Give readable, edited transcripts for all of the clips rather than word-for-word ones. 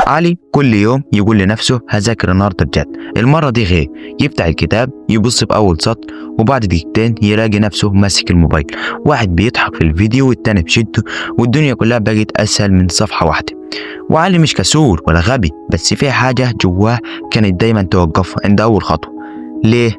علي كل يوم يقول لنفسه هذاكر النهارده بجد. المرة دي غير، يفتح الكتاب يبص بأول سطر وبعد دقيقتين يلاقي نفسه ماسك الموبايل، واحد بيضحك في الفيديو والتاني بشده، والدنيا كلها بقت أسهل من صفحة واحدة. وعلي مش كسول ولا غبي، بس في حاجة جواه كانت دايما توقفه عند أول خطوة. ليه؟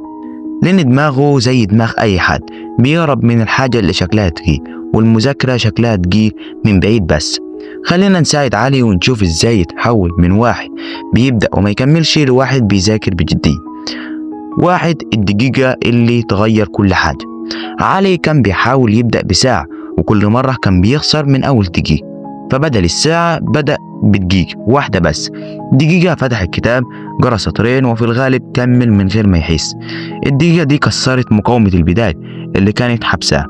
لأن دماغه زي دماغ أي حد، بيهرب من الحاجة اللي شكلها تقيل، والمذاكرة شكلها تقيل من بعيد. بس خلينا نساعد علي ونشوف ازاي يتحول من واحد بيبدأ وما يكملش لواحد بيذاكر بجدية. واحد الدقيقة اللي تغير كل حاجة. علي كان بيحاول يبدأ بساعة، وكل مرة كان بيخسر من أول دقيقة، فبدل الساعة بدأ بدقيقة واحدة بس. دقيقة فتح الكتاب، قرأ سطرين، وفي الغالب كمل من غير ما يحس. الدقيقة دي كسرت مقاومة البداية اللي كانت حبساه.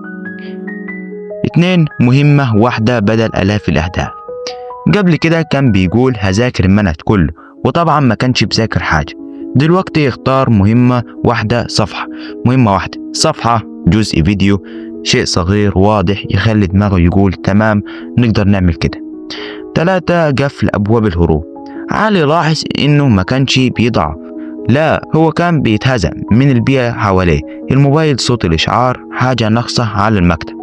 2. مهمة واحدة بدل آلاف الأهداف. قبل كده كان بيقول هذاكر المنهج كله، وطبعا ما كانش بذاكر حاجة. دلوقتي يختار مهمة واحدة، صفحة. مهمة واحدة، صفحة، جزء فيديو، شيء صغير واضح يخلي دماغه يقول تمام نقدر نعمل كده. 3. قفل أبواب الهروب. علي لاحظ إنه ما كانش بيضعف، لا، هو كان بيتهزم من البيئة حواليه. الموبايل، صوت الإشعار، حاجة ناقصة على المكتب،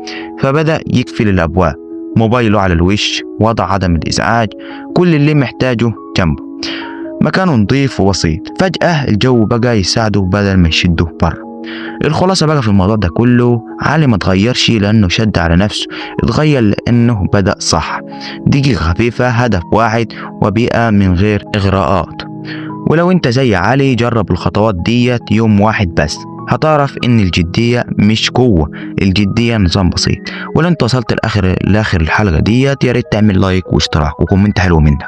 فبدأ يقفل الأبواب. موبايله على الوش، وضع عدم الإزعاج، كل اللي محتاجه جنبه، مكانه نظيف وبسيط. فجأة الجو بقى يساعده بدل ما يشده برا. الخلاصة بقى في الموضوع ده كله، علي ما تغيرش لأنه شد على نفسه، اتغير لأنه بدأ صح. دقيقة خفيفة، هدف واحد، وبيئة من غير إغراءات. ولو انت زي علي جرب الخطوات ديت يوم واحد بس، هتعرف ان الجدية مش قوة، الجدية نظام بسيط. ولو انت وصلت لاخر الحلقة ديت، يا ريت تعمل لايك واشتراك وكومنت حلو منك.